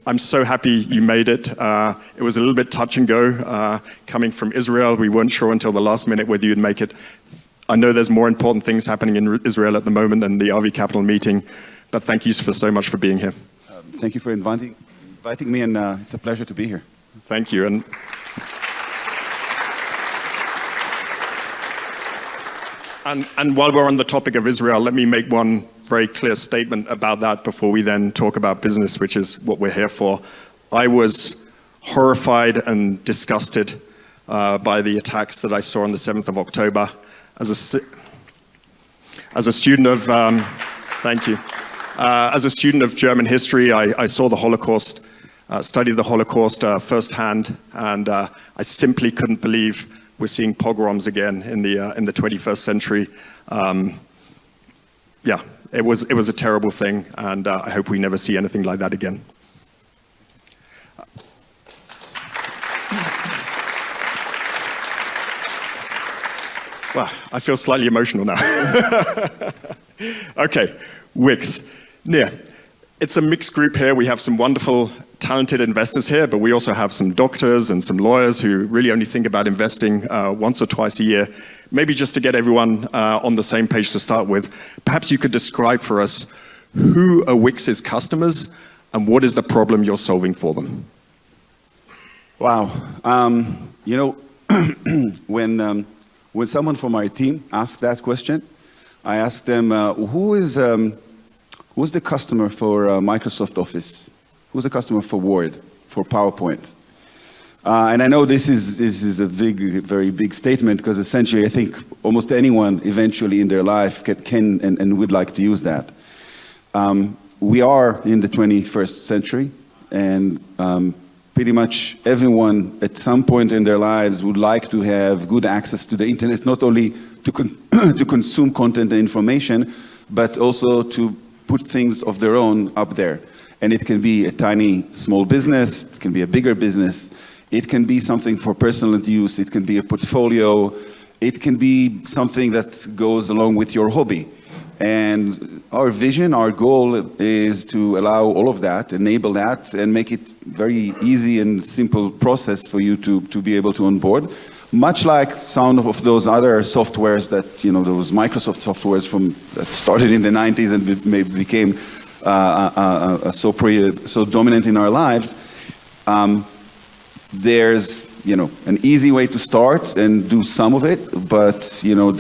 I'm so happy you made it. It was a little bit touch and go. Coming from Israel, we weren't sure until the last minute whether you'd make it. I know there's more important things happening in Israel at the moment than the RV Capital meeting, but thank you so much for being here. Thank you for inviting me, and it's a pleasure to be here. Thank you. And while we're on the topic of Israel, let me make one very clear statement about that before we then talk about business, which is what we're here for. I was horrified and disgusted by the attacks that I saw on the 7th of October. As a student of, thank you. As a student of German history, I saw the Holocaust, studied the Holocaust firsthand, and I simply couldn't believe we're seeing pogroms again in the 21st century. Yeah, it was a terrible thing, and I hope we never see anything like that again. Wow, I feel slightly emotional now. Okay, Wix. Nir, it's a mixed group here. We have some wonderful, talented investors here, but we also have some doctors and some lawyers who really only think about investing once or twice a year. Maybe just to get everyone on the same page to start with, perhaps you could describe for us who are Wix's customers and what is the problem you're solving for them? Wow. You know, when someone from our team asked that question, I asked them, who's the customer for Microsoft Office? Who's the customer for Word, for PowerPoint? And I know this is a very big statement, because essentially I think almost anyone eventually in their life can and would like to use that. We are in the 21st century, and pretty much everyone at some point in their lives would like to have good access to the internet, not only to consume content and information, but also to put things of their own up there. And it can be a tiny, small business, it can be a bigger business, it can be something for personal use, it can be a portfolio, it can be something that goes along with your hobby. And our vision, our goal is to allow all of that, enable that, and make it very easy and simple process for you to be able to onboard. Much like some of those other softwares that, you know, those Microsoft softwares that started in the 90s and became so dominant in our lives. There's, you know, an easy way to start and do some of it, but, you know,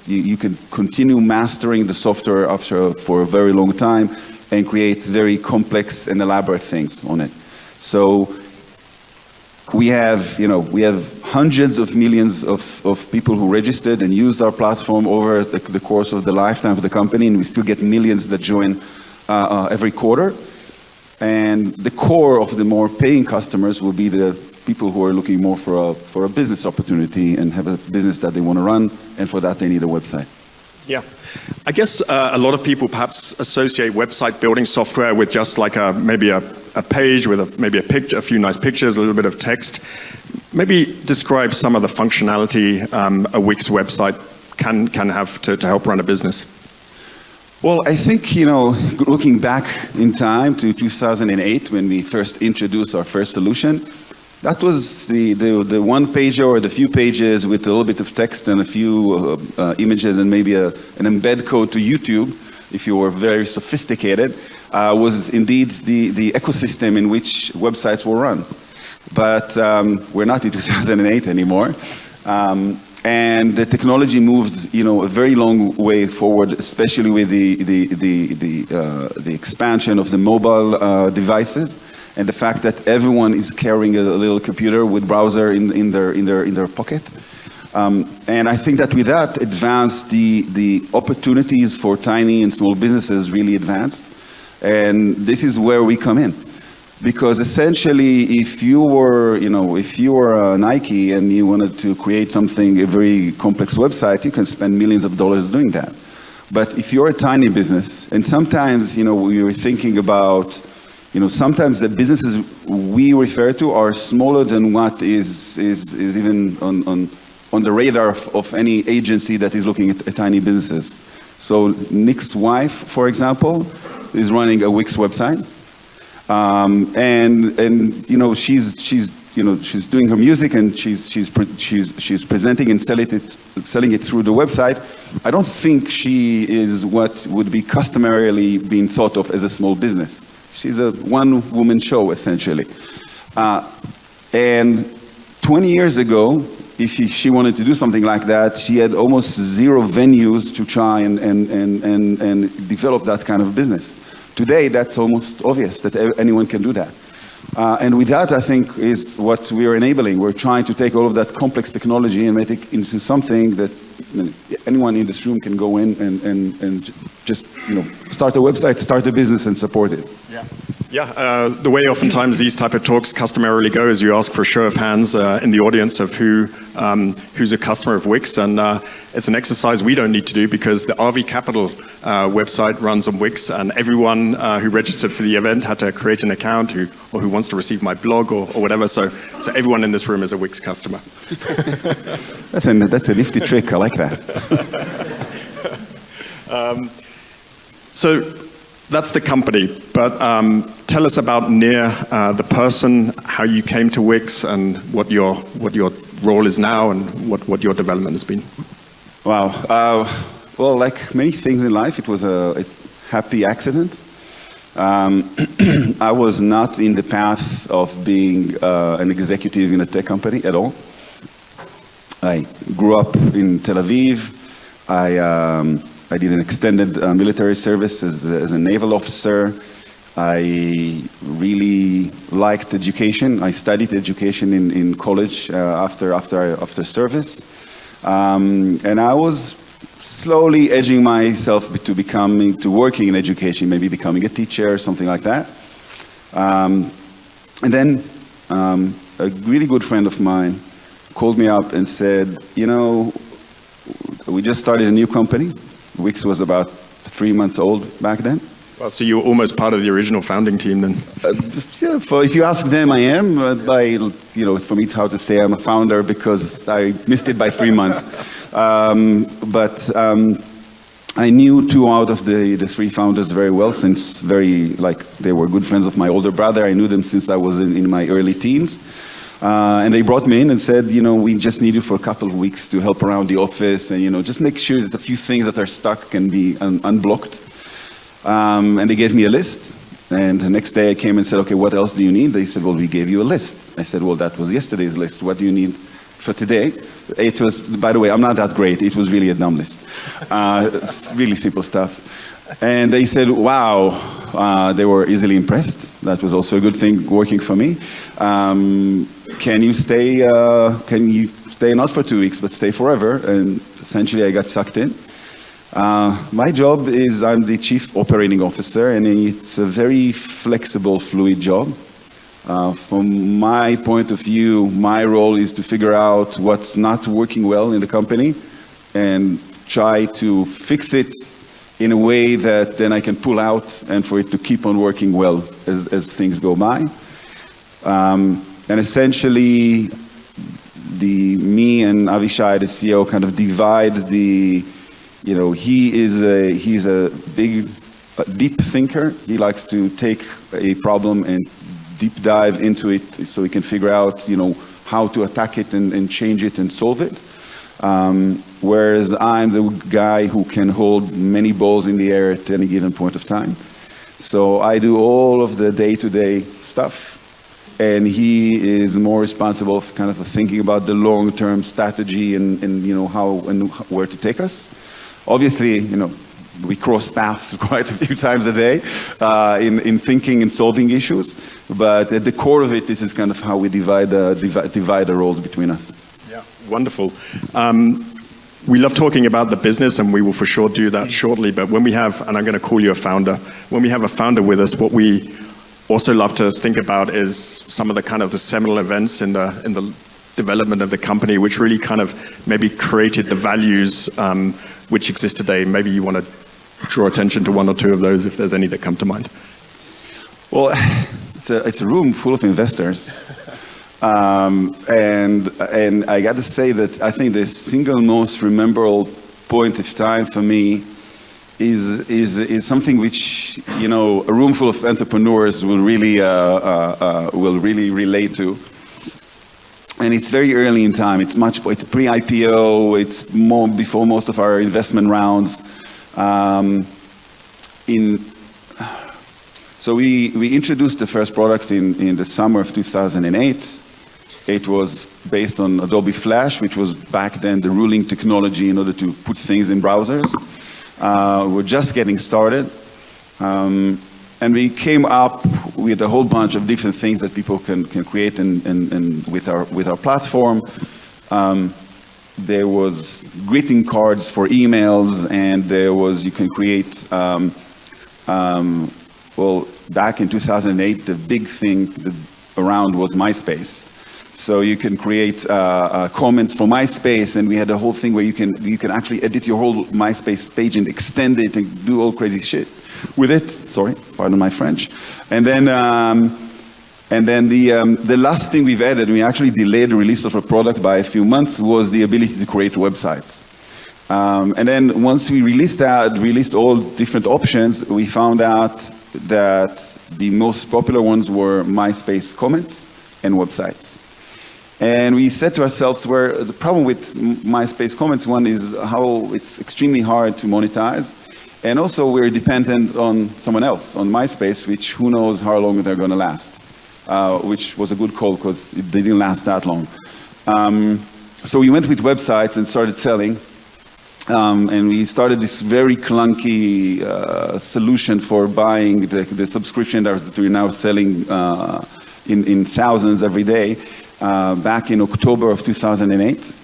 you can continue mastering the software for a very long time and create very complex and elaborate things on it. So we have hundreds of millions of people who registered and used our platform over the course of the lifetime of the company, and we still get millions that join every quarter. And the core of the more paying customers will be the people who are looking more for a business opportunity and have a business that they want to run, and for that they need a website. Yeah, I guess a lot of people perhaps associate website building software with just like maybe a page with maybe a picture, a few nice pictures, a little bit of text. Maybe describe some of the functionality a Wix website can have to help run a business. Well, I think, you know, looking back in time to 2008 when we first introduced our first solution, that was the one page or the few pages with a little bit of text and a few images and maybe an embed code to YouTube, if you were very sophisticated, was indeed the ecosystem in which websites were run. But we're not in 2008 anymore. And the technology moved, you know, a very long way forward, especially with the expansion of the mobile devices, and the fact that everyone is carrying a little computer with browser in their pocket. And I think that with that advanced, the opportunities for tiny and small businesses really advanced. And this is where we come in. Because essentially, if you were Nike and you wanted to create something, a very complex website, you can spend millions of dollars doing that. But if you're a tiny business, and sometimes, you know, we were thinking about, you know, sometimes the businesses we refer to are smaller than what is even on the radar of any agency that is looking at tiny businesses. So Nick's wife, for example, is running a Wix website. And you know, she's doing her music, and she's presenting and selling it through the website. I don't think she is what would be customarily being thought of as a small business. She's a one-woman show, essentially. And 20 years ago, if she wanted to do something like that, she had almost zero venues to try and develop that kind of business. Today, that's almost obvious that anyone can do that. And with that, I think, is what we are enabling. We're trying to take all of that complex technology and make it into something that anyone in this room can go in and just, you know, start a website, start a business, and support it. Yeah, the way oftentimes these type of talks customarily go is you ask for a show of hands in the audience of who's a customer of Wix, and it's an exercise we don't need to do because the RV Capital website runs on Wix, and everyone who registered for the event had to create an account or who wants to receive my blog or whatever, so everyone in this room is a Wix customer. That's a nifty trick, I like that. So that's the company, but tell us about Nir, the person, how you came to Wix, and what your role is now, and what your development has been. Wow. Well, like many things in life, it was a happy accident. I was not in the path of being an executive in a tech company at all. I grew up in Tel Aviv. I did an extended military service as a naval officer. I really liked education. I studied education in college after service. And I was slowly edging myself to working in education, maybe becoming a teacher or something like that. And then a really good friend of mine called me up and said, you know, we just started a new company. Wix was about 3 months old back then. Well, so you were almost part of the original founding team then? Yeah, if you ask them, I am. For me, it's hard to say I'm a founder because I missed it by 3 months. But I knew 2 out of the 3 founders very well, since they were good friends of my older brother. I knew them since I was in my early teens. And they brought me in and said, you know, we just need you for a couple of weeks to help around the office and, you know, just make sure that a few things that are stuck can be unblocked. And they gave me a list. And the next day I came and said, okay, what else do you need? They said, well, we gave you a list. I said, well, that was yesterday's list. What do you need for today? It was, by the way, I'm not that great. It was really a dumb list. It's really simple stuff. And they said, wow, they were easily impressed. That was also a good thing working for me. Can you stay not for 2 weeks, but stay forever? And essentially I got sucked in. My job is I'm the chief operating officer, and it's a very flexible, fluid job. From my point of view, my role is to figure out what's not working well in the company and try to fix it in a way that then I can pull out and for it to keep on working well as things go by. And essentially, me and Avishai, the CEO, kind of divide he's a big, deep thinker. He likes to take a problem and deep dive into it so he can figure out, you know, how to attack it and change it and solve it. Whereas I'm the guy who can hold many balls in the air at any given point of time. So I do all of the day-to-day stuff. And he is more responsible for kind of thinking about the long-term strategy and you know, how and where to take us. Obviously, you know, we cross paths quite a few times a day in thinking and solving issues. But at the core of it, this is kind of how we divide the roles between us. Yeah, wonderful. We love talking about the business, and we will for sure do that shortly. But when we have, and I'm going to call you a founder, when we have a founder with us, what we also love to think about is some of the kind of the seminal events in the development of the company, which really kind of maybe created the values which exist today. Maybe you want to draw attention to 1 or 2 of those, if there's any that come to mind. Well, it's a room full of investors. And I got to say that I think the single most memorable point of time for me is something which, you know, a room full of entrepreneurs will really relate to. And it's very early in time. It's pre-IPO. It's more before most of our investment rounds. So we introduced the first product in the summer of 2008. It was based on Adobe Flash, which was back then the ruling technology in order to put things in browsers. We're just getting started. And we came up with a whole bunch of different things that people can create and with our platform. There was greeting cards for emails, and you can create, well, back in 2008, the big thing around was MySpace. So you can create comments for MySpace, and we had a whole thing where you can actually edit your whole MySpace page and extend it and do all crazy shit with it. Sorry, pardon my French. And then the last thing we've added, we actually delayed the release of a product by a few months, was the ability to create websites. And then once we released all different options, we found out that the most popular ones were MySpace comments and websites. And we said to ourselves, where the problem with MySpace comments, one is how it's extremely hard to monetize. And also we're dependent on someone else, on MySpace, which who knows how long they're going to last, which was a good call because they didn't last that long. So we went with websites and started selling. And we started this very clunky solution for buying the subscription that we're now selling in thousands every day, back in October of 2008.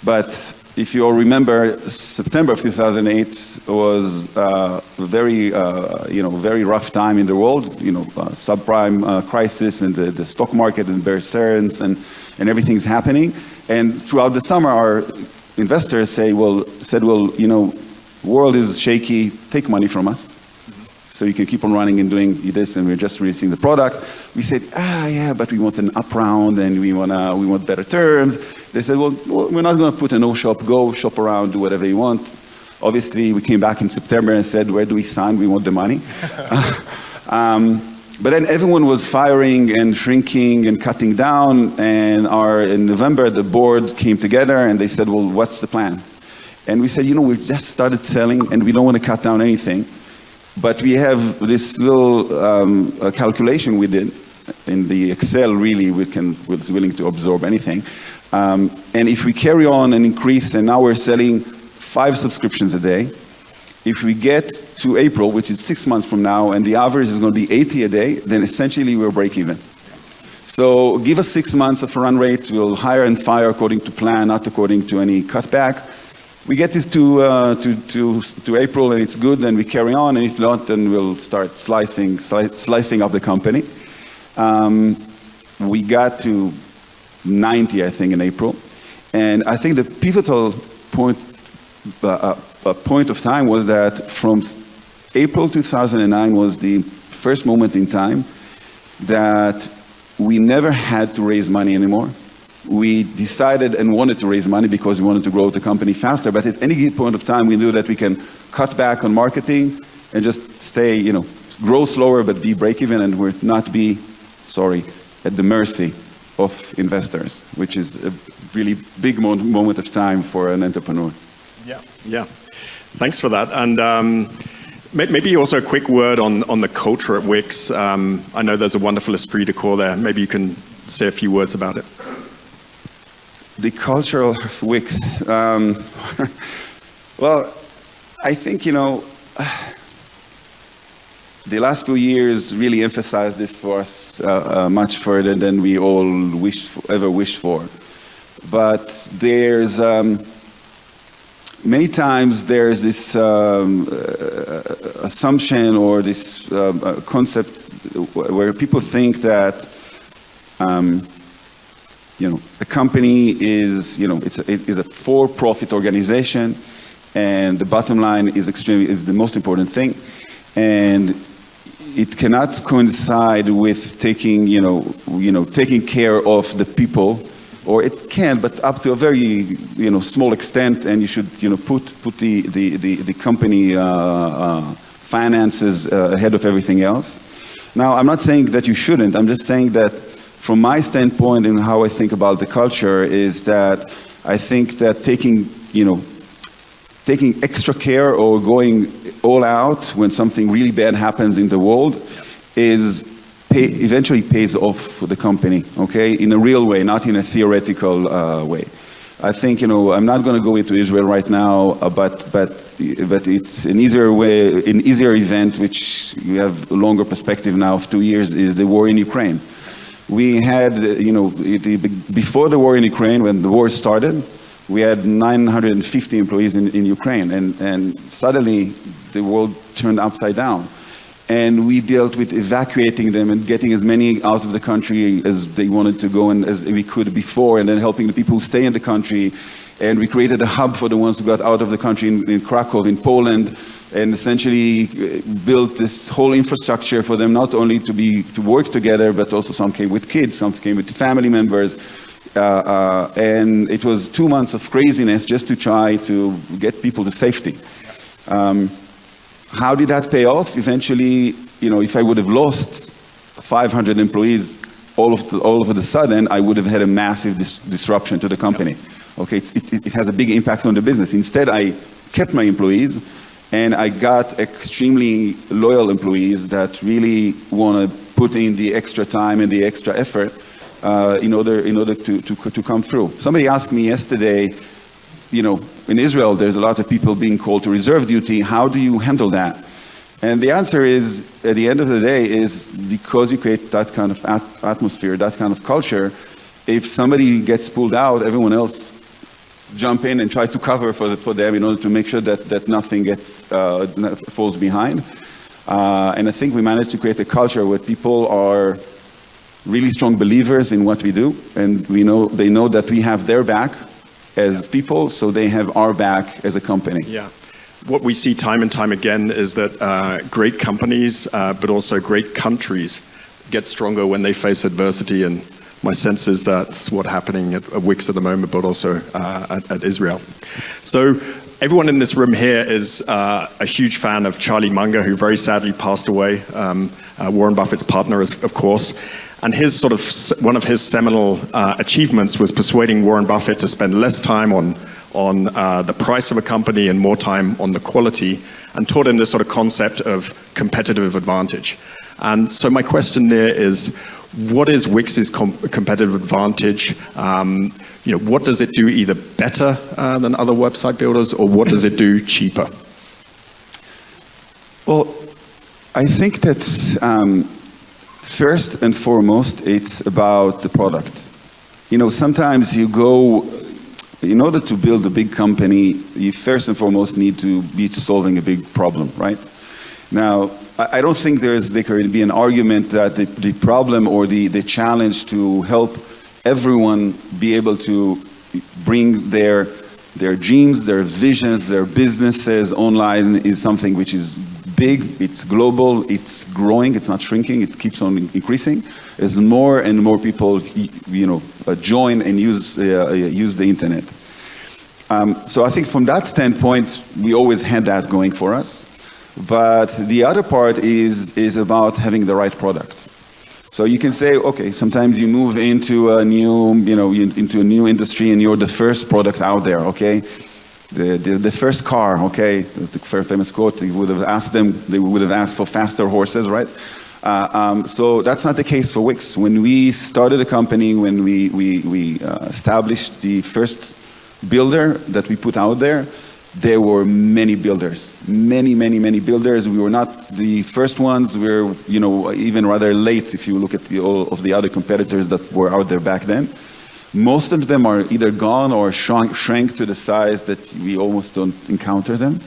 But if you all remember, September of 2008 was a very rough time in the world, subprime crisis and the stock market and bear stearns and everything's happening. And throughout the summer, our investors said, world is shaky, take money from us. So you can keep on running and doing this, and we're just releasing the product. We said, yeah, but we want an up round and we want better terms. They said, well, we're not going to put a no shop, go shop around, do whatever you want. Obviously, we came back in September and said, where do we sign? We want the money. But then everyone was firing and shrinking and cutting down, and in November, the board came together and they said, well, what's the plan? And we said, we've just started selling and we don't want to cut down anything. But we have this little calculation we did in the Excel, really, was willing to absorb anything. And if we carry on and increase, and now we're selling 5 subscriptions a day, if we get to April, which is 6 months from now, and the average is going to be 80 a day, then essentially we'll break even. So give us 6 months of a run rate. We'll hire and fire according to plan, not according to any cutback. We get this to April and it's good, then we carry on, and if not, then we'll start slicing up the company. We got to 90, I think, in April. And I think the pivotal point of time was that from April 2009 was the first moment in time that we never had to raise money anymore. We decided and wanted to raise money because we wanted to grow the company faster, but at any point of time we knew that we can cut back on marketing and just stay, grow slower but be break even, and we're not be, at the mercy of investors, which is a really big moment of time for an entrepreneur. Yeah. Thanks for that. And maybe also a quick word on the culture at Wix. I know there's a wonderful esprit de corps there. Maybe you can say a few words about it. The culture of Wix. Well, I think, the last few years really emphasized this for us much further than we all ever wished for. But there's many times there's this assumption or this concept where people think that a company is a for-profit organization, and the bottom line is the most important thing, and it cannot coincide with taking care of the people or it can, but up to a very small extent, and you should put the company finances ahead of everything else. Now, I'm not saying that you shouldn't. I'm just saying that from my standpoint and how I think about the culture is that I think that taking extra care or going all out when something really bad happens in the world eventually pays off for the company, okay? In a real way, not in a theoretical way. I think, I'm not going to go into Israel right now, but it's an easier way, an easier event, which we have a longer perspective now of 2 years, is the war in Ukraine. We had, before the war in Ukraine, when the war started, we had 950 employees in Ukraine, and suddenly the world turned upside down. And we dealt with evacuating them and getting as many out of the country as they wanted to go and as we could before, and then helping the people who stay in the country. And we created a hub for the ones who got out of the country in Krakow, in Poland, and essentially built this whole infrastructure for them not only to work together, but also some came with kids, some came with family members. And it was 2 months of craziness just to try to get people to safety. How did that pay off? Eventually, if I would have lost 500 employees all of a sudden, I would have had a massive disruption to the company. Okay, it has a big impact on the business. Instead, I kept my employees, and I got extremely loyal employees that really want to put in the extra time and the extra effort in order to come through. Somebody asked me yesterday, in Israel, there's a lot of people being called to reserve duty. How do you handle that? And the answer is, at the end of the day, is because you create that kind of atmosphere, that kind of culture, if somebody gets pulled out, everyone else jump in and try to cover for them in order to make sure that nothing falls behind. And I think we managed to create a culture where people are really strong believers in what we do, and they know that we have their back as people, so they have our back as a company. Yeah. What we see time and time again is that great companies, but also great countries, get stronger when they face adversity, and my sense is that's what's happening at Wix at the moment, but also at Israel. So everyone in this room here is a huge fan of Charlie Munger, who very sadly passed away, Warren Buffett's partner, of course. And one of his seminal achievements was persuading Warren Buffett to spend less time on the price of a company and more time on the quality, and taught him this sort of concept of competitive advantage. And so my question there is, what is Wix's competitive advantage? What does it do either better than other website builders, or what does it do cheaper? Well, I think that first and foremost, it's about the product. Sometimes you go, in order to build a big company, you first and foremost need to be solving a big problem, right? Now, I don't think there could be an argument that the problem or the challenge to help everyone be able to bring their dreams, their visions, their businesses online is something which is big, it's global, it's growing, it's not shrinking, it keeps on increasing as more and more people join and use the internet. So I think from that standpoint, we always had that going for us. But the other part is about having the right product. So you can say, okay, sometimes you move into a new, into a new industry and you're the first product out there, okay? The first car, okay? The first famous quote, they would have asked for faster horses, right? So that's not the case for Wix. When we started the company, when we established the first builder that we put out there there were many builders, many builders. We were not the first ones. We're, even rather late if you look at all of the other competitors that were out there back then. Most of them are either gone or shrank to the size that we almost don't encounter them.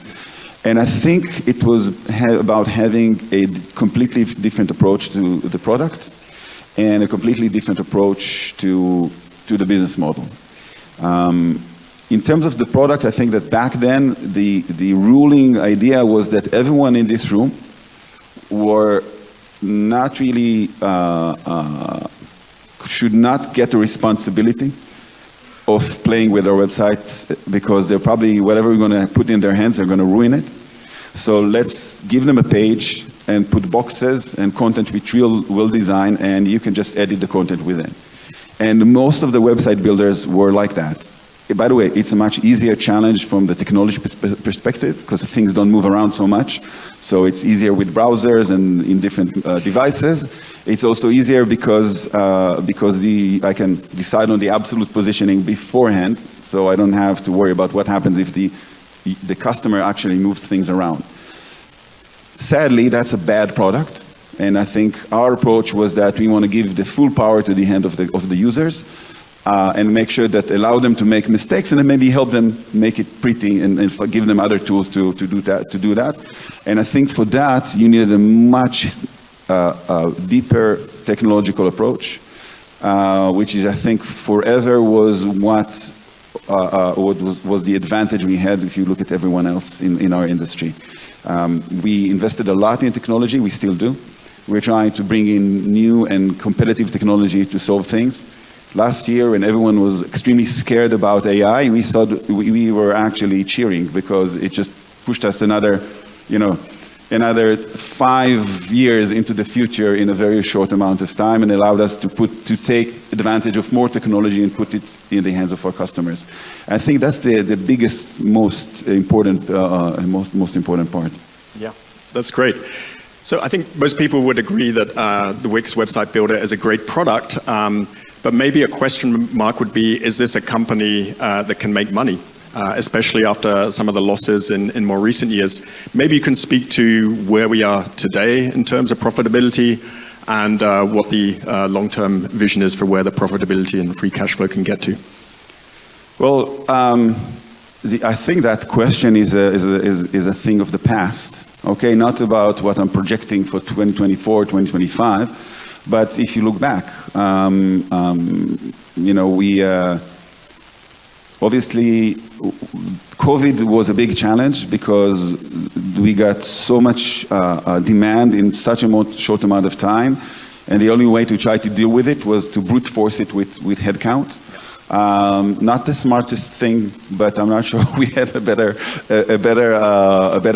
And I think it was about having a completely different approach to the product and a completely different approach to the business model. In terms of the product, I think that back then, the ruling idea was that everyone in this room were not really, should not get the responsibility of playing with our websites because they're probably, whatever we're going to put in their hands, they're going to ruin it. So let's give them a page and put boxes and content which we'll design, and you can just edit the content within. And most of the website builders were like that. By the way, it's a much easier challenge from the technology perspective because things don't move around so much. So it's easier with browsers and in different devices. It's also easier because I can decide on the absolute positioning beforehand, so I don't have to worry about what happens if the customer actually moves things around. Sadly, that's a bad product, and I think our approach was that we want to give the full power to the hand of the users. And make sure that allow them to make mistakes and then maybe help them make it pretty and give them other tools to do that. And I think for that, you needed a much deeper technological approach, which is, I think, forever was what was the advantage we had if you look at everyone else in our industry. We invested a lot in technology, we still do. We're trying to bring in new and competitive technology to solve things. Last year, when everyone was extremely scared about AI, we saw we were actually cheering because it just pushed us another 5 years into the future in a very short amount of time, and allowed us to take advantage of more technology and put it in the hands of our customers. I think that's the biggest, most important part. Yeah, that's great. So I think most people would agree that the Wix website builder is a great product. But maybe a question mark would be, is this a company that can make money, especially after some of the losses in more recent years? Maybe you can speak to where we are today in terms of profitability and what the long-term vision is for where the profitability and free cash flow can get to. Well, I think that question is a thing of the past, okay? Not about what I'm projecting for 2024, 2025. But if you look back, we obviously COVID was a big challenge because we got so much demand in such a short amount of time, and the only way to try to deal with it was to brute force it with headcount. Not the smartest thing, but I'm not sure we had a better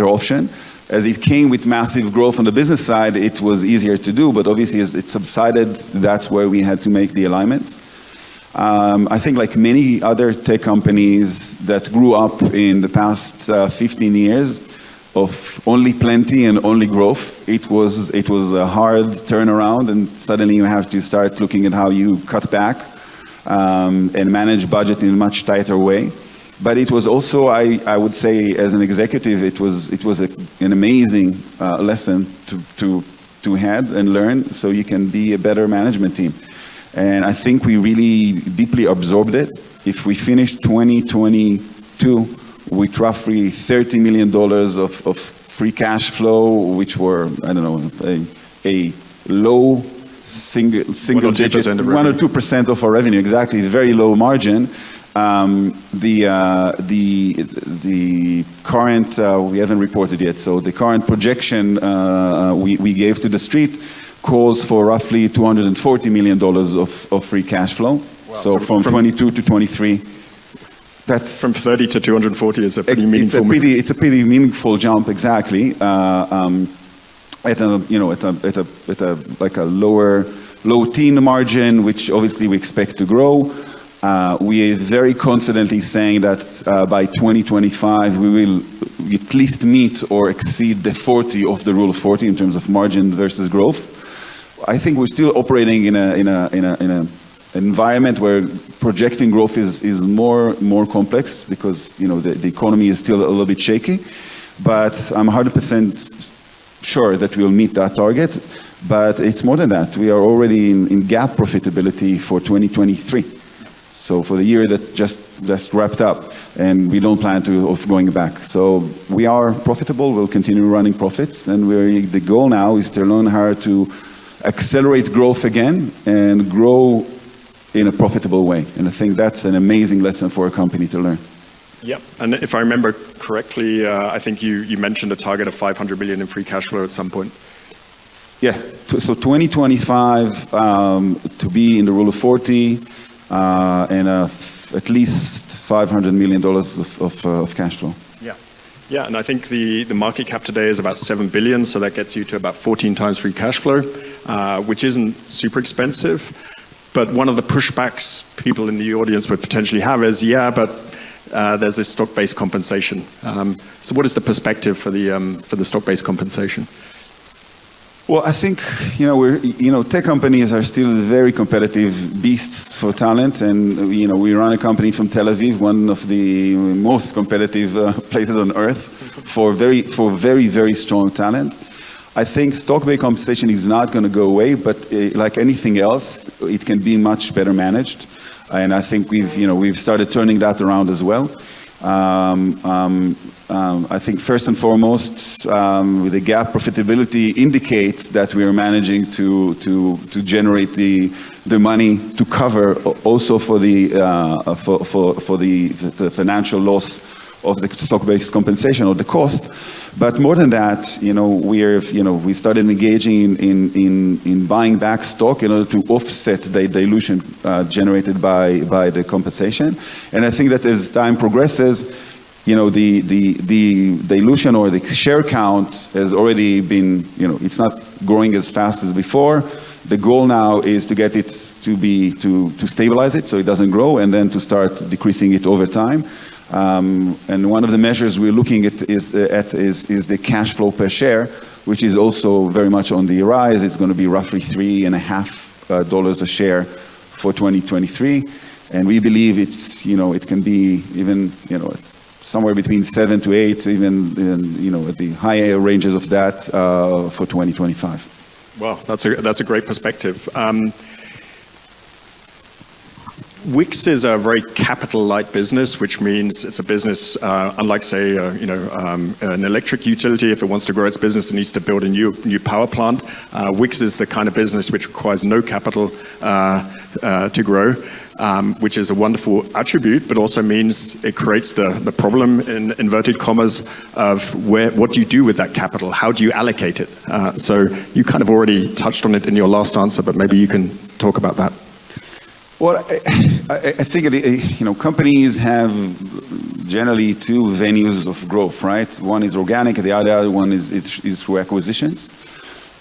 option. As it came with massive growth on the business side, it was easier to do, but obviously as it subsided, that's where we had to make the alignments. I think like many other tech companies that grew up in the past 15 years of only plenty and only growth, it was a hard turnaround, and suddenly you have to start looking at how you cut back and manage budget in a much tighter way. But it was also, I would say, as an executive, it was an amazing lesson to have and learn, so you can be a better management team. And I think we really deeply absorbed it. If we finished 2022 with roughly $30 million of free cash flow, which were, I don't know, a low single digit, 1 or 2% of our revenue, exactly, very low margin. The current, we haven't reported yet, so the current projection we gave to the street calls for roughly $240 million of free cash flow. Wow. So from 22 to 23, that's from 30 to 240 is a pretty meaningful move. It's a pretty meaningful jump, exactly. At a low teen margin, which obviously we expect to grow. We are very confidently saying that by 2025 we will at least meet or exceed the 40 of the rule of 40 in terms of margin versus growth. I think we're still operating in an environment where projecting growth is more complex because the economy is still a little bit shaky. But I'm 100% sure that we'll meet that target. But it's more than that. We are already in GAAP profitability for 2023. So for the year that just wrapped up, and we don't plan of going back. So we are profitable, we'll continue running profits, and the goal now is to learn how to accelerate growth again and grow in a profitable way. And I think that's an amazing lesson for a company to learn. Yep, and if I remember correctly, I think you mentioned a target of 500 million in free cash flow at some point. Yeah, so 2025 to be in the rule of 40, and at least $500 million of cash flow. Yeah, and I think the market cap today is about 7 billion, so that gets you to about 14 times free cash flow, which isn't super expensive. But one of the pushbacks people in the audience would potentially have is, but there's this stock-based compensation. So what is the perspective for the stock-based compensation? Well, I think tech companies are still very competitive beasts for talent, and we run a company from Tel Aviv, one of the most competitive places on earth for very very strong talent. I think stock-based compensation is not going to go away, but like anything else, it can be much better managed, and I think we've started turning that around as well. I think first and foremost, the GAAP profitability indicates that we are managing to generate the money to cover also for the financial loss of the stock-based compensation or the cost. But more than that, we started engaging in buying back stock in order to offset the dilution generated by the compensation. And I think that as time progresses, the dilution or the share count has already been, it's not growing as fast as before. The goal now is to get it to stabilize it so it doesn't grow, and then to start decreasing it over time. And one of the measures we're looking at is the cash flow per share, which is also very much on the rise. It's going to be roughly $3.50 a share for 2023, and we believe it can be even somewhere between 7 to 8, even at the higher ranges of that for 2025. Well, that's a great perspective. Wix is a very capital-light business, which means it's a business, unlike, say, an electric utility. If it wants to grow its business, it needs to build a new power plant. Wix is the kind of business which requires no capital to grow, which is a wonderful attribute, but also means it creates the problem, in inverted commas, of what do you do with that capital? How do you allocate it? So you kind of already touched on it in your last answer, but maybe you can talk about that. Well, I think companies have generally two venues of growth, right? One is organic, the other one is through acquisitions.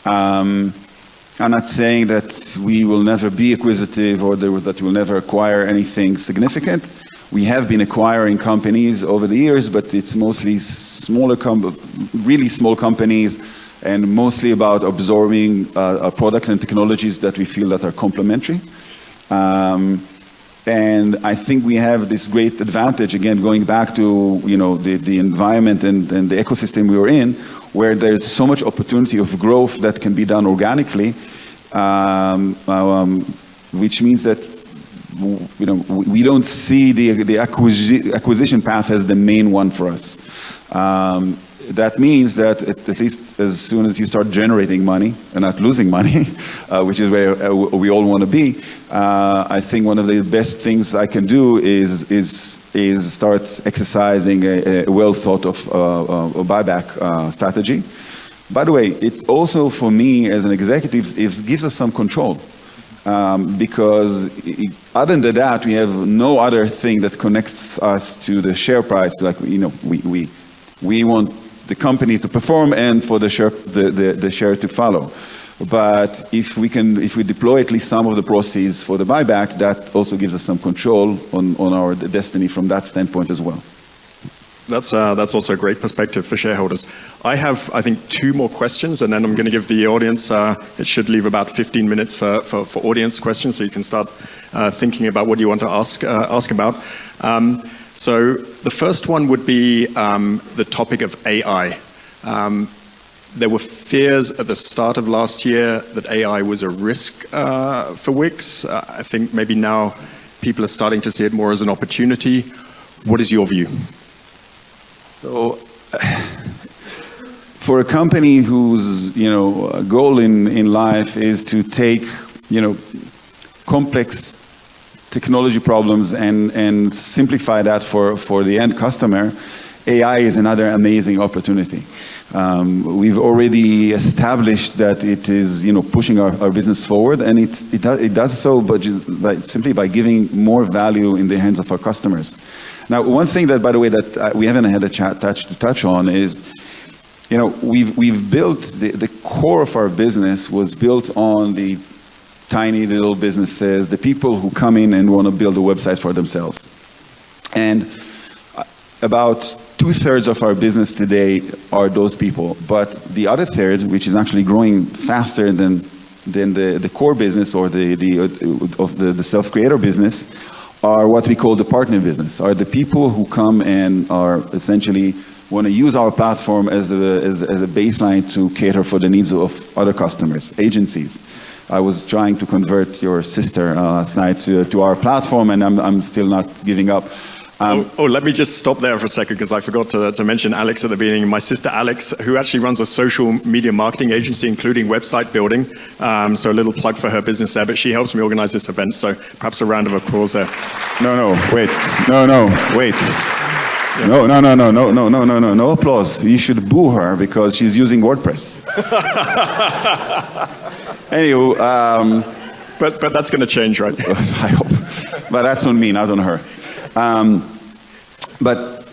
I'm not saying that we will never be acquisitive or that we'll never acquire anything significant. We have been acquiring companies over the years, but it's mostly really small companies, and mostly about absorbing products and technologies that we feel that are complementary. And I think we have this great advantage, again, going back to the environment and the ecosystem we were in, where there's so much opportunity of growth that can be done organically, which means that we don't see the acquisition path as the main one for us. That means that at least as soon as you start generating money and not losing money, which is where we all want to be, I think one of the best things I can do is start exercising a well thought of a buyback strategy. By the way, it also, for me as an executive, it gives us some control. Because other than that, we have no other thing that connects us to the share price. Like, we want the company to perform and for the share to follow. But if we deploy at least some of the proceeds for the buyback, that also gives us some control on our destiny from that standpoint as well. That's also a great perspective for shareholders. I have, I think, 2 more questions, and then I'm going to give the audience, it should leave about 15 minutes for audience questions, so you can start thinking about what you want to ask about. So the first one would be the topic of AI. There were fears at the start of last year that AI was a risk for Wix. I think maybe now people are starting to see it more as an opportunity. What is your view? So, for a company whose goal in life is to take complex technology problems and simplify that for the end customer, AI is another amazing opportunity. We've already established that it is, pushing our business forward, and it does so simply by giving more value in the hands of our customers. Now, one thing that, by the way, that we haven't had a touch on is, we've built the core of our business was built on the tiny little businesses, the people who come in and want to build a website for themselves, and about 2/3 of our business today are those people. But the other third, which is actually growing faster than the core business or the self-creator business, are what we call the partner business, are the people who come and are essentially want to use our platform as a baseline to cater for the needs of other customers, agencies. I was trying to convert your sister last night to our platform, and I'm still not giving up. Let me just stop there for a second, because I forgot to mention Alex at the beginning. My sister Alex, who actually runs a social media marketing agency, including website building. So a little plug for her business there, but she helps me organize this event. So perhaps a round of applause there. Wait. No applause. You should boo her because she's using WordPress. Anyway, but that's going to change, right? I hope. But that's on me, not on her. But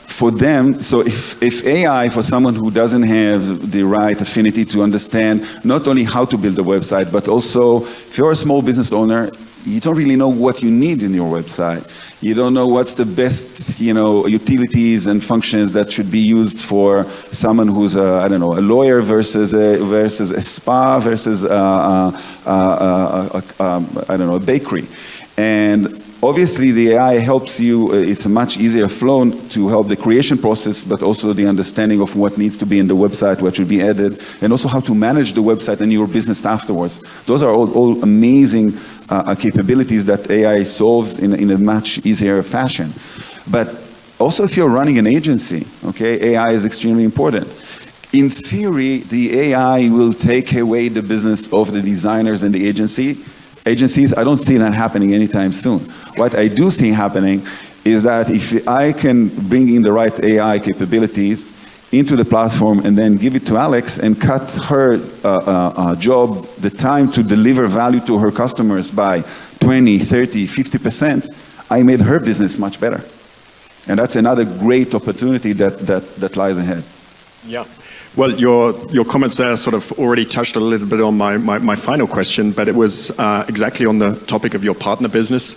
for them, so if AI, for someone who doesn't have the right affinity to understand not only how to build a website, but also if you're a small business owner, you don't really know what you need in your website. You don't know what's the best, utilities and functions that should be used for someone who's a lawyer versus a spa versus a bakery. And obviously, the AI helps you. It's a much easier flow to help the creation process, but also the understanding of what needs to be in the website, what should be added, and also how to manage the website and your business afterwards. Those are all amazing capabilities that AI solves in a much easier fashion. But also, if you're running an agency, okay, AI is extremely important. In theory, the AI will take away the business of the designers and the agencies. I don't see that happening anytime soon. What I do see happening is that if I can bring in the right AI capabilities into the platform and then give it to Alex and cut her job, the time to deliver value to her customers by 20, 30, 50%, I made her business much better. And that's another great opportunity that lies ahead. Yeah. Well, your comments there sort of already touched a little bit on my final question, but it was exactly on the topic of your partner business.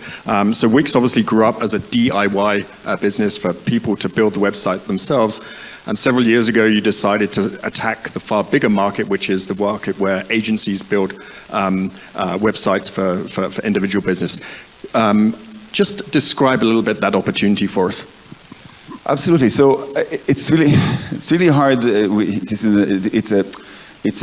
So Wix obviously grew up as a DIY business for people to build the website themselves. And several years ago, you decided to attack the far bigger market, which is the market where agencies build websites for individual business. Just describe a little bit that opportunity for us. Absolutely. So it's really hard. It's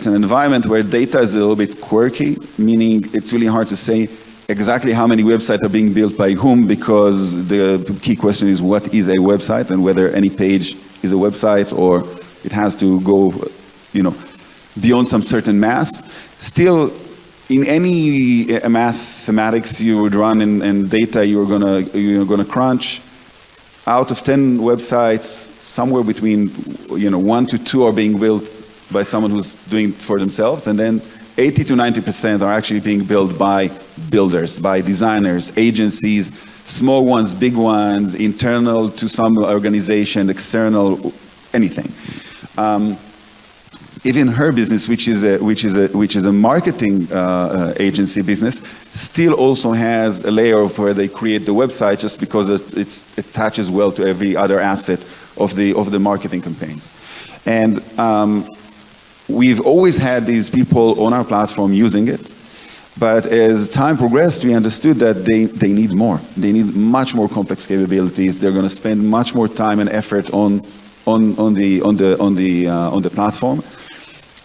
an environment where data is a little bit quirky, meaning it's really hard to say exactly how many websites are being built by whom, because the key question is what is a website and whether any page is a website or it has to go, beyond some certain mass. Still, in any mathematics you would run and data you're gonna crunch, out of 10 websites, somewhere between 1 to 2 are being built by someone who's doing it for themselves, and then 80 to 90% are actually being built by builders, by designers, agencies, small ones, big ones, internal to some organization, external, anything. Even her business, which is a marketing agency business, still also has a layer of where they create the website, just because it attaches well to every other asset of the marketing campaigns. And we've always had these people on our platform using it, but as time progressed, we understood that they need more. They need much more complex capabilities. They're going to spend much more time and effort on the platform.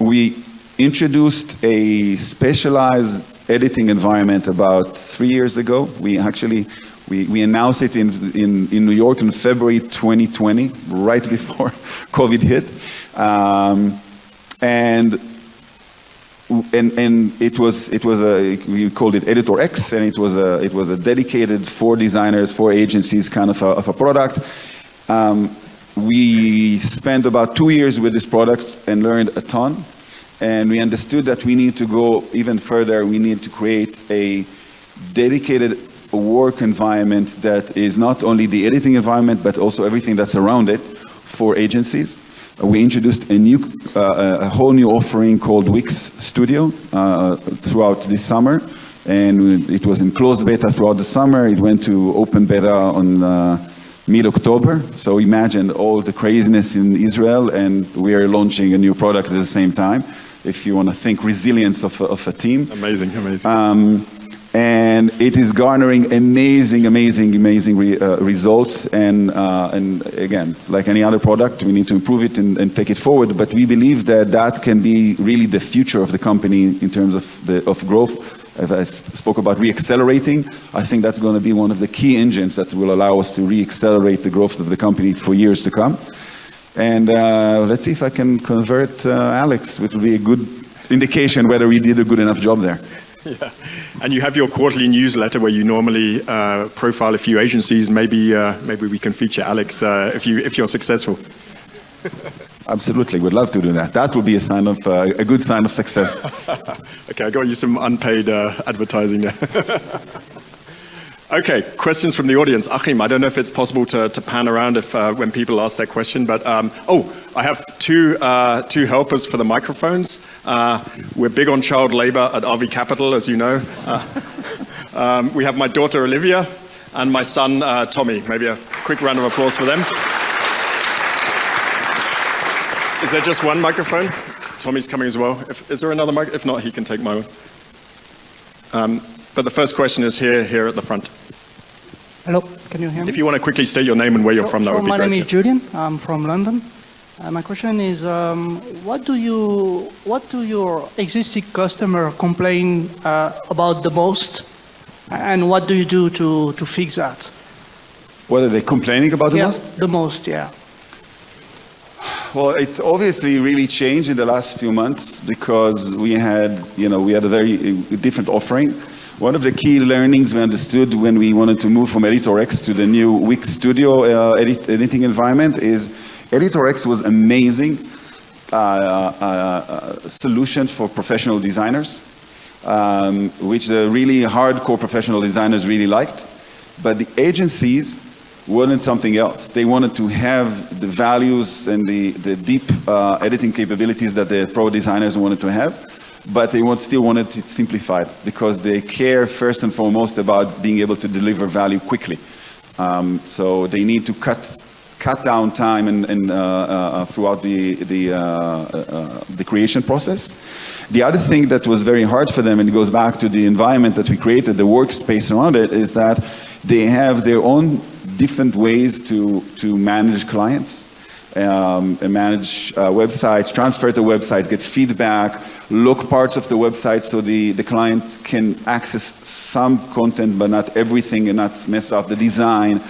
We introduced a specialized editing environment about 3 years ago. We announced it in New York in February 2020, right before COVID hit, and it was we called it Editor X, and it was a dedicated for designers, for agencies kind of a product. We spent about 2 years with this product and learned a ton. And we understood that we need to go even further. We need to create a dedicated work environment that is not only the editing environment, but also everything that's around it for agencies. We introduced a whole new offering called Wix Studio throughout this summer. And it was in closed beta throughout the summer. It went to open beta on mid-October. So imagine all the craziness in Israel, and we are launching a new product at the same time. If you want to think resilience of a team. Amazing, amazing. And it is garnering amazing results. And again, like any other product, we need to improve it and take it forward. But we believe that that can be really the future of the company in terms of growth. As I spoke about re-accelerating, I think that's going to be one of the key engines that will allow us to re-accelerate the growth of the company for years to come. And let's see if I can convert Alex, which will be a good indication whether we did a good enough job there. Yeah, and you have your quarterly newsletter where you normally profile a few agencies. Maybe we can feature Alex if you're successful. Absolutely, we'd love to do that. That would be a sign of a good sign of success. Okay, I got you some unpaid advertising there. Okay, questions from the audience. Achim, I don't know if it's possible to pan around if when people ask their question, but I have two helpers for the microphones. We're big on child labor at RV Capital, as you know. We have my daughter Olivia and my son Tommy. Maybe a quick round of applause for them. Is there just one microphone? Tommy's coming as well. Is there another mic? If not, he can take my one. But the first question is here at the front. Hello, can you hear me? If you want to quickly state your name and where you're from, that would be great. My name is Julian. I'm from London. My question is, what do your existing customer complain about the most, and what do you do to fix that? What are they complaining about the most? The most, yeah. Well, it's obviously really changed in the last few months because we had a very different offering. One of the key learnings we understood when we wanted to move from Editor X to the new Wix Studio editing environment is Editor X was amazing solution for professional designers, which the really hardcore professional designers really liked. But the agencies wanted something else. They wanted to have the values and the deep editing capabilities that the pro designers wanted to have, but they still wanted it simplified because they care first and foremost about being able to deliver value quickly. So they need to cut down time and throughout the creation process. The other thing that was very hard for them, and it goes back to the environment that we created, the workspace around it, is that they have their own different ways to manage clients, and manage websites, transfer to websites, get feedback, look parts of the website so the client can access some content but not everything and not mess up the design.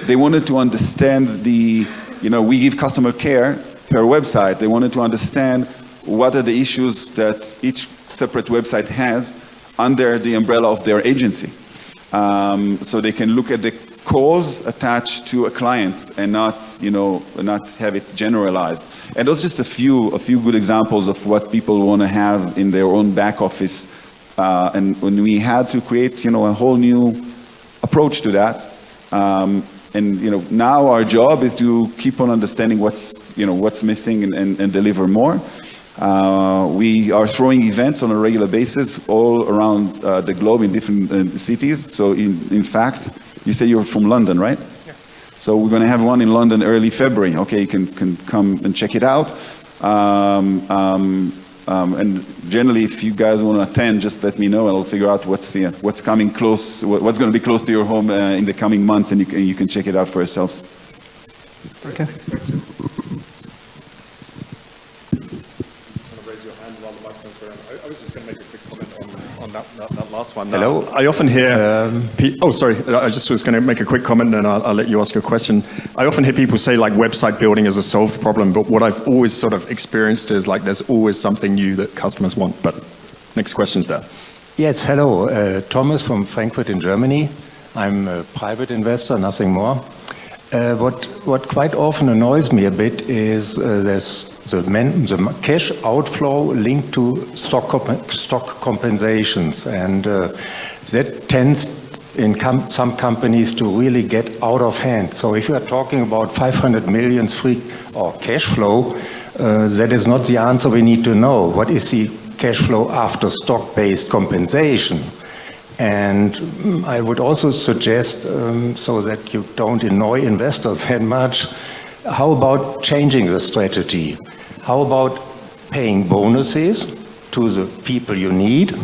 They wanted to understand we give customer care per website. They wanted to understand what are the issues that each separate website has under the umbrella of their agency. So they can look at the calls attached to a client and not have it generalized. And those are just a few good examples of what people want to have in their own back office. And when we had to create, a whole new approach to that. And now our job is to keep on understanding what's missing and deliver more. We are throwing events on a regular basis all around the globe in different cities. So in fact, you say you're from London, right? Yeah. So we're going to have one in London early February. Okay, you can come and check it out. And generally, if you guys want to attend, just let me know, and I'll figure out what's coming close, what's going to be close to your home in the coming months, and you can check it out for yourselves. Okay. I was just going to make a quick comment on that last one. Hello. I often hear... sorry. I just was going to make a quick comment and I'll let you ask your question. I often hear people say like website building is a solved problem, but what I've always sort of experienced is like there's always something new that customers want. But next question's there. Yes, hello. Thomas from Frankfurt in Germany. I'm a private investor, nothing more. What quite often annoys me a bit is there's the cash outflow linked to stock compensations, and that tends in some companies to really get out of hand. So if you are talking about 500 million free or cash flow, that is not the answer we need to know. What is the cash flow after stock-based compensation? And I would also suggest, so that you don't annoy investors that much, how about changing the strategy? How about paying bonuses to the people you need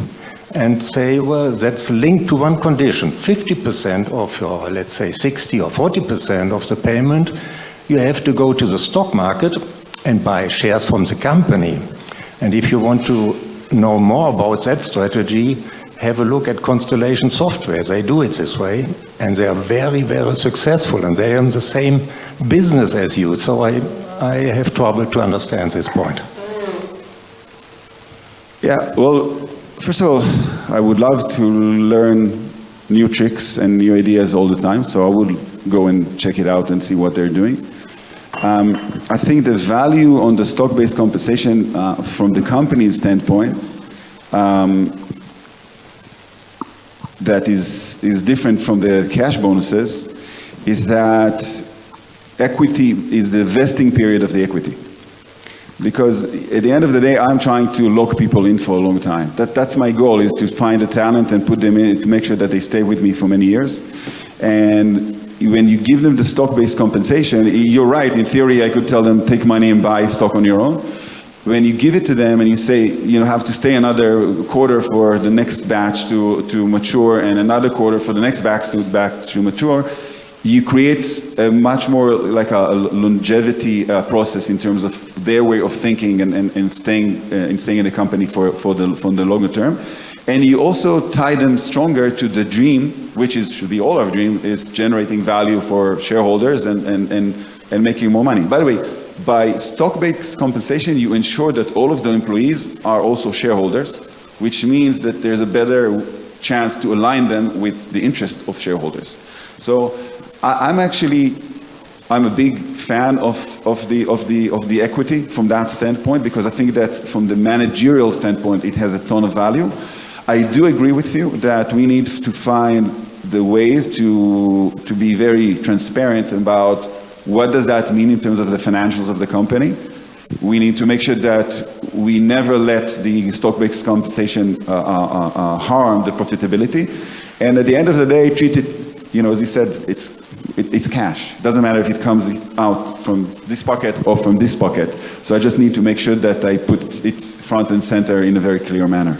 and say, well, that's linked to one condition. 50% of your, let's say 60 or 40% of the payment, you have to go to the stock market and buy shares from the company. And if you want to know more about that strategy, have a look at Constellation Software. They do it this way, and they are very, very successful, and they are in the same business as you. So I have trouble to understand this point. Yeah, well, first of all, I would love to learn new tricks and new ideas all the time, so I would go and check it out and see what they're doing. I think the value on the stock-based compensation from the company's standpoint that is different from the cash bonuses is that equity is the vesting period of the equity. Because at the end of the day, I'm trying to lock people in for a long time. That's my goal, is to find a talent and put them in to make sure that they stay with me for many years. And when you give them the stock-based compensation, you're right, in theory I could tell them take money and buy stock on your own. When you give it to them and you say, you know, have to stay another quarter for the next batch to mature and another quarter for the next batch to mature, you create a much more like a longevity process in terms of their way of thinking and staying in the company for the longer term. And you also tie them stronger to the dream, which should be all our dream, is generating value for shareholders and making more money. By the way, by stock-based compensation, you ensure that all of the employees are also shareholders, which means that there's a better chance to align them with the interest of shareholders. So I'm a big fan of the equity from that standpoint, because I think that from the managerial standpoint, it has a ton of value. I do agree with you that we need to find the ways to be very transparent about what does that mean in terms of the financials of the company. We need to make sure that we never let the stock-based compensation harm the profitability. And at the end of the day, treat it, you know, as he said, it's cash. It doesn't matter if it comes out from this pocket or from this pocket. So I just need to make sure that I put it front and center in a very clear manner.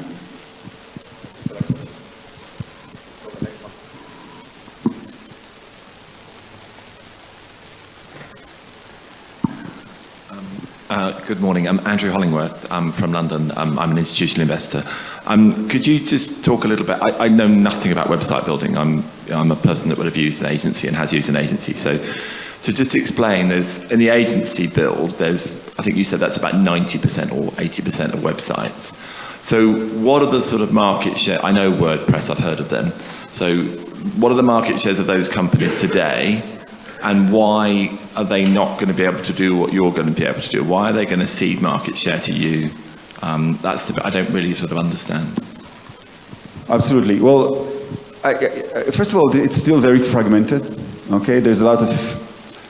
Good morning. I'm Andrew Hollingworth. I'm from London. I'm an institutional investor. Could you just talk a little bit? I know nothing about website building. I'm a person that would have used an agency and has used an agency. So just explain. There's in the agency build. There's, I think you said that's about 90% or 80% of websites. So what are the sort of market share? I know WordPress. I've heard of them. So what are the market shares of those companies today? And why are they not going to be able to do what you're going to be able to do? Why are they going to cede market share to you? That's the bit I don't really sort of understand. Absolutely. Well, first of all, it's still very fragmented. Okay, there's a lot of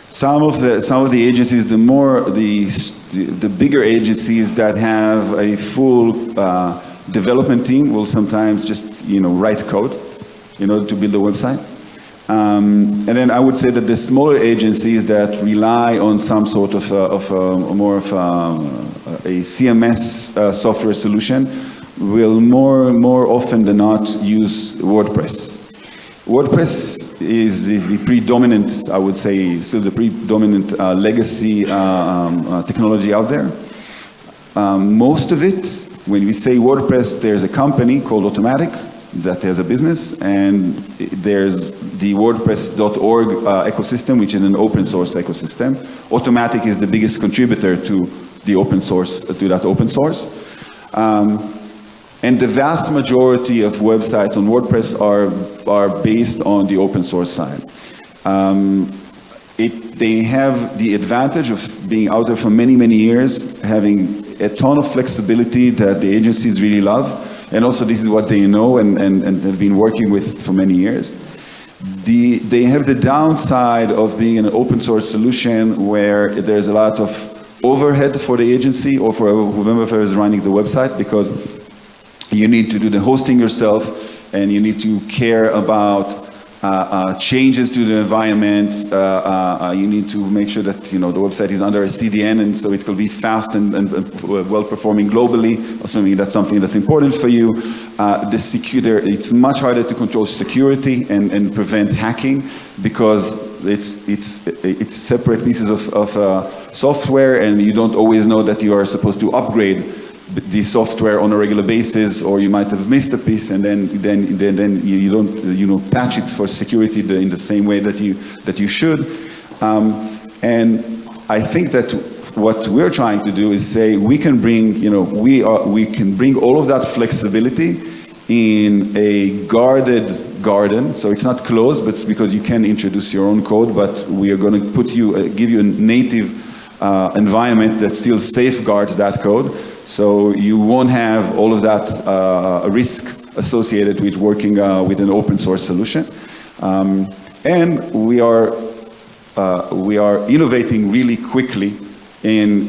some of the agencies. The bigger agencies that have a full development team will sometimes just write code in order to build a website. And then I would say that the smaller agencies that rely on some sort of a CMS software solution will more often than not use WordPress. WordPress is the predominant, I would say, still the predominant legacy technology out there. Most of it, when we say WordPress, there's a company called Automatic that has a business, and there's the WordPress.org ecosystem, which is an open source ecosystem. Automatic is the biggest contributor to the open source, to that open source. And the vast majority of websites on WordPress are based on the open source side. they have the advantage of being out there for many, many years, having a ton of flexibility that the agencies really love, and also this is what they know and have been working with for many years. They have the downside of being an open source solution where there's a lot of overhead for the agency or for whoever is running the website, because you need to do the hosting yourself and you need to care about changes to the environment. You need to make sure that the website is under a CDN, and so it will be fast and well performing globally, assuming that's something that's important for you. It's much harder to control security and prevent hacking, because it's separate pieces of software, and you don't always know that you are supposed to upgrade the software on a regular basis, or you might have missed a piece, and then you don't patch it for security in the same way that you should. And I think that what we're trying to do is say we can bring we can bring all of that flexibility in a guarded garden. So it's not closed, but it's because you can introduce your own code, but we are going to give you a native environment that still safeguards that code. So you won't have all of that risk associated with working with an open source solution. And we are innovating really quickly in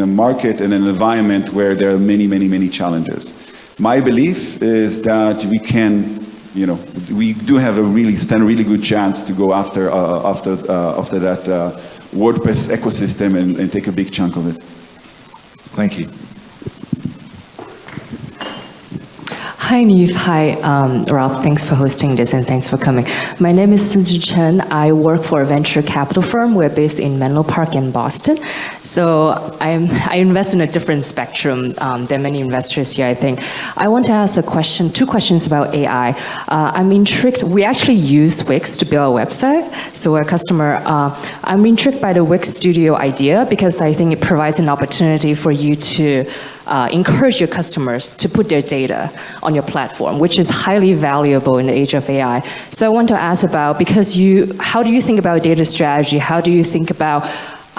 a market and an environment where there are many challenges. My belief is that we can, we do have a really good chance to go after that WordPress ecosystem and take a big chunk of it. Thank you. Hi, Neve. Hi, Rob. Thanks for hosting this and thanks for coming. My name is Suzy Chen. I work for a venture capital firm. We're based in Menlo Park in Boston. So I invest in a different spectrum than many investors here, I think. I want to ask two questions about AI. I'm intrigued. We actually use Wix to build our website. So we're a customer. I'm intrigued by the Wix Studio idea because I think it provides an opportunity for you to encourage your customers to put their data on your platform, which is highly valuable in the age of AI. So I want to ask about, how do you think about data strategy? How do you think about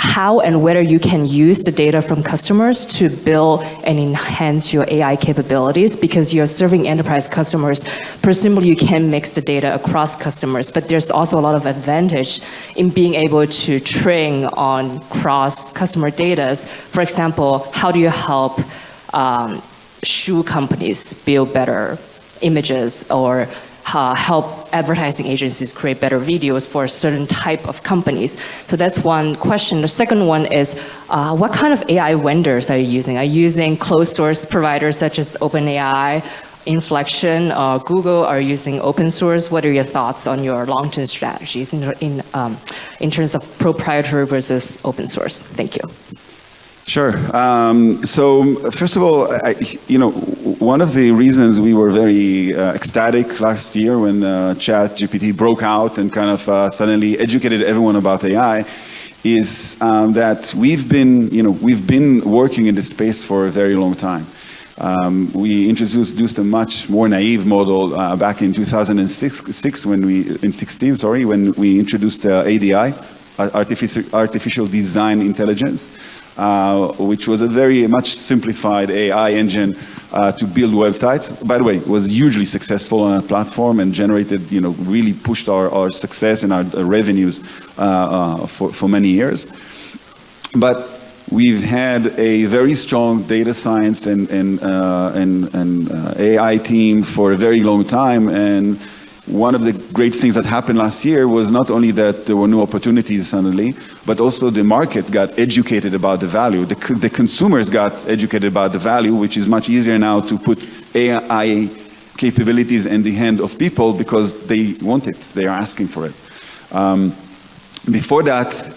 how and whether you can use the data from customers to build and enhance your AI capabilities? Because you're serving enterprise customers, presumably you can mix the data across customers, but there's also a lot of advantage in being able to train on cross-customer data. For example, how do you help shoe companies build better images, or help advertising agencies create better videos for a certain type of companies? So that's one question. The second one is, what kind of AI vendors are you using? Are you using closed source providers such as OpenAI, Inflection, or Google? Are you using open source? What are your thoughts on your long-term strategies in terms of proprietary versus open source? Thank you. Sure. So first of all, one of the reasons we were very ecstatic last year when ChatGPT broke out and kind of suddenly educated everyone about AI is that we've been working in this space for a very long time. We introduced a much more naive model back in 2016 when we introduced ADI, artificial design intelligence. Which was a very much simplified AI engine to build websites. By the way, it was hugely successful on our platform and generated, really pushed our success and our revenues for many years. But we've had a very strong data science and AI team for a very long time, and one of the great things that happened last year was not only that there were new opportunities suddenly, but also the market got educated about the value. The consumers got educated about the value, which is much easier now to put AI capabilities in the hand of people because they want it. They are asking for it. Before that,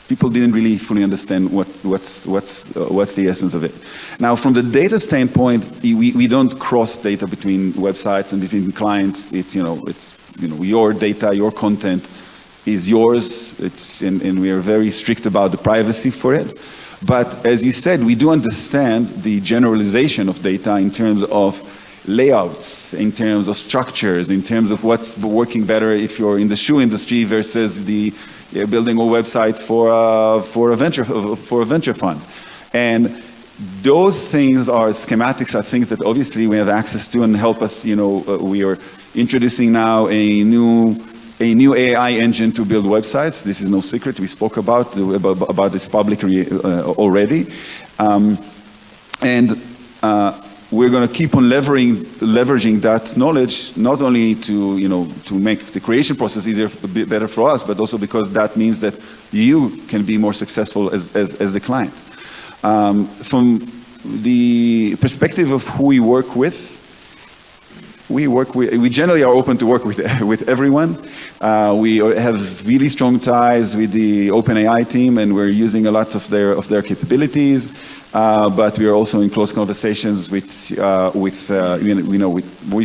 people didn't really fully understand what's the essence of it. Now, from the data standpoint, we don't cross data between websites and between clients. It's your data, your content is yours. And we are very strict about the privacy for it. But as you said, we do understand the generalization of data in terms of layouts, in terms of structures, in terms of what's working better if you're in the shoe industry versus the building a website for a venture fund. And those things are schematics, are things that obviously we have access to and help us. We are introducing now a new AI engine to build websites. This is no secret. We spoke about this publicly already. We're going to keep on leveraging that knowledge, not only to make the creation process easier, better for us, but also because that means that you can be more successful as the client. From the perspective of who we work with, we generally are open to work with everyone. We have really strong ties with the OpenAI team, and we're using a lot of their capabilities. But we are also in close conversations with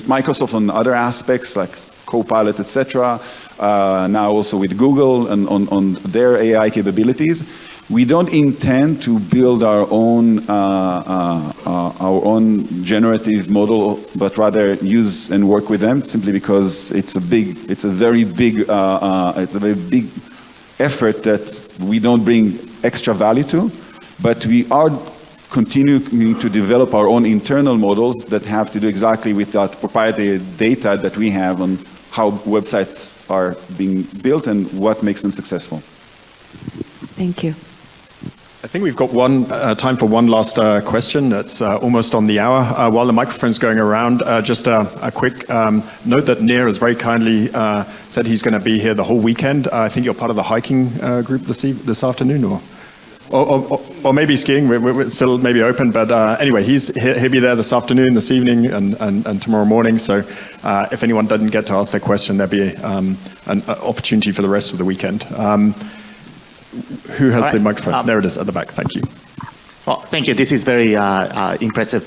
Microsoft on other aspects like Copilot, etc. Now also with Google and on their AI capabilities. We don't intend to build our own generative model, but rather use and work with them simply because it's a very big effort that we don't bring extra value to, but we are continuing to develop our own internal models that have to do exactly with that proprietary data that we have on how websites are being built and what makes them successful. Thank you. I think we've got time for one last question. That's almost on the hour. While the microphone's going around, just a quick note that Nir has very kindly said he's going to be here the whole weekend. I think you're part of the hiking group this afternoon, or maybe skiing. We're still maybe open, but anyway, he'll be there this afternoon, this evening, and tomorrow morning. So if anyone doesn't get to ask their question, there'll be an opportunity for the rest of the weekend. Who has the microphone? There it is at the back. Thank you. Well, thank you. This is very impressive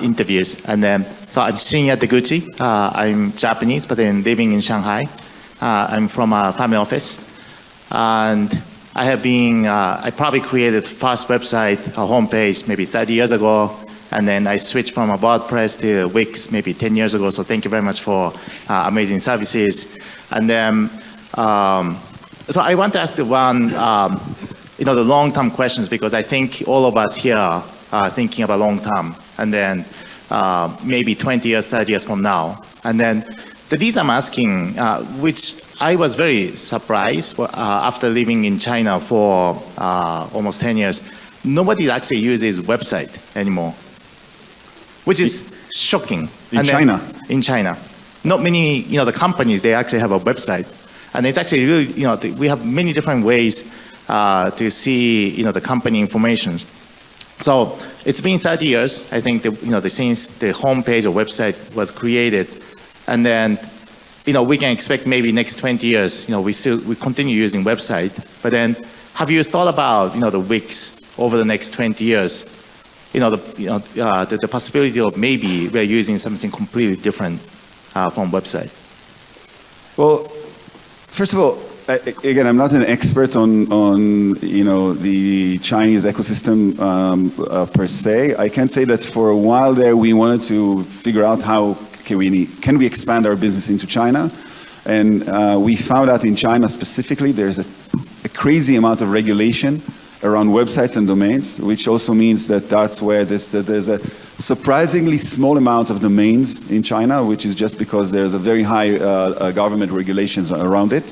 interviews. And so I'm senior at the Gucci. I'm Japanese, but then living in Shanghai. I'm from a family office. And I have been, I probably created first website, a homepage, maybe 30 years ago. And then I switched from a WordPress to Wix maybe 10 years ago. So thank you very much for amazing services. And then, so I want to ask you one, the long-term questions, because I think all of us here are thinking about long-term, and then maybe 20 years, 30 years from now. And then the reason I'm asking, which I was very surprised after living in China for almost 10 years, nobody actually uses website anymore, which is shocking. In China? In China. Not many, the companies, they actually have a website. And it's actually really, we have many different ways to see, the company information. So it's been 30 years, I think, since the homepage or website was created. And then, we can expect maybe next 20 years, we continue using website. But then, have you thought about, the Wix over the next 20 years? The possibility of maybe we're using something completely different from website. Well, first of all, again, I'm not an expert on the Chinese ecosystem per se. I can say that for a while there, we wanted to figure out how can we expand our business into China, and we found out in China specifically there's a crazy amount of regulation around websites and domains, which also means that's where there's a surprisingly small amount of domains in China, which is just because there's a very high government regulations around it.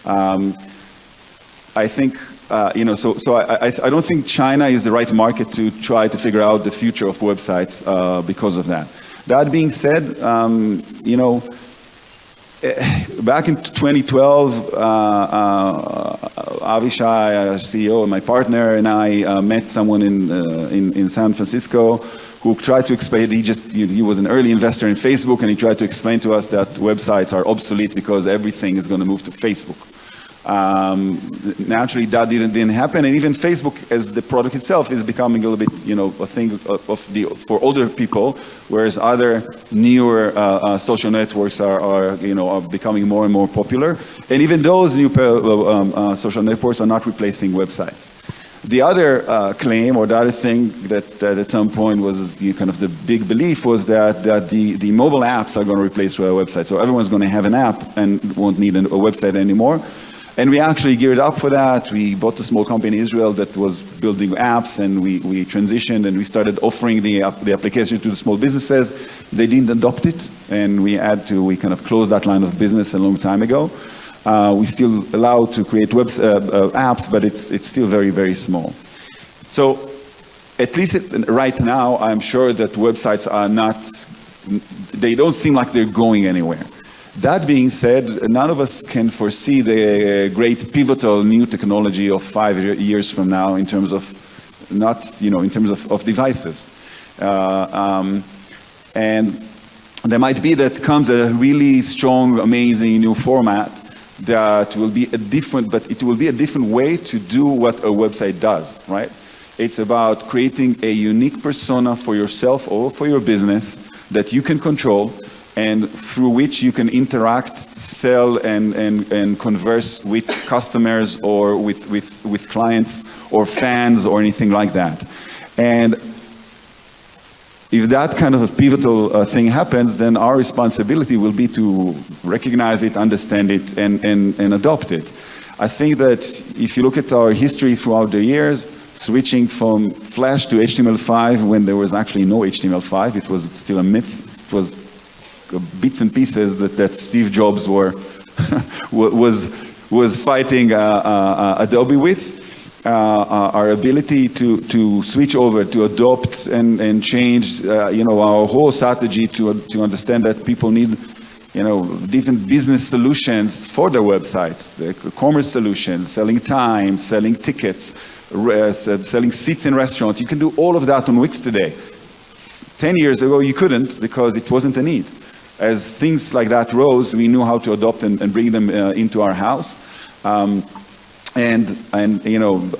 I think, I don't think China is the right market to try to figure out the future of websites because of that. That being said, back in 2012, Avishai, our CEO, and my partner, and I met someone in San Francisco who tried to explain. He was an early investor in Facebook, and he tried to explain to us that websites are obsolete because everything is going to move to Facebook. Naturally, that didn't happen, and even Facebook, as the product itself, is becoming a little bit, a thing for older people, whereas other newer social networks are becoming more and more popular, and even those new social networks are not replacing websites. The other claim, or the other thing that at some point was kind of the big belief, was that the mobile apps are going to replace websites. So everyone's going to have an app and won't need a website anymore. And we actually geared up for that. We bought a small company in Israel that was building apps, and we transitioned and we started offering the application to the small businesses. They didn't adopt it, and we kind of closed that line of business a long time ago. We still allowed to create apps, but it's still very, very small. So at least right now, I'm sure that websites are they don't seem like they're going anywhere. That being said, none of us can foresee the great pivotal new technology of 5 years from now in terms of of devices. And there might be that comes a really strong, amazing new format that will be but it will be a different way to do what a website does, right? It's about creating a unique persona for yourself or for your business that you can control, and through which you can interact, sell, and converse with customers or with clients or fans or anything like that. And if that kind of a pivotal thing happens, then our responsibility will be to recognize it, understand it, and adopt it. I think that if you look at our history throughout the years, switching from Flash to HTML5 when there was actually no HTML5, it was still a myth. It was bits and pieces that Steve Jobs was fighting Adobe with. Our ability to switch over, to adopt and change, our whole strategy to understand that people need, different business solutions for their websites, the commerce solutions, selling time, selling tickets, selling seats in restaurants. You can do all of that on Wix today. 10 years ago, you couldn't because it wasn't a need. As things like that rose, we knew how to adopt and bring them into our house. And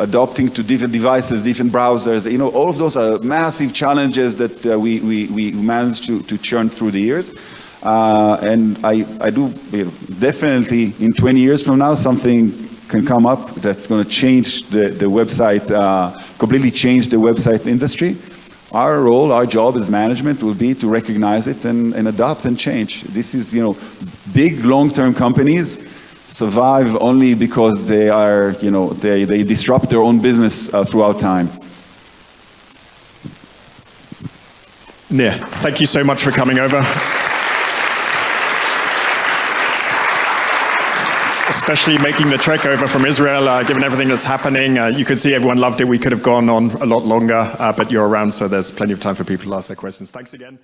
adopting to different devices, different browsers, all of those are massive challenges that we managed to churn through the years. And I do definitely in 20 years from now, something can come up that's going to change the website, completely change the website industry. Our role, our job as management will be to recognize it and adopt and change. This is, big long-term companies survive only because they are, they disrupt their own business throughout time. Nir, thank you so much for coming over. Especially making the trek over from Israel, given everything that's happening. You could see everyone loved it. We could have gone on a lot longer, but you're around, so there's plenty of time for people to ask their questions. Thanks again.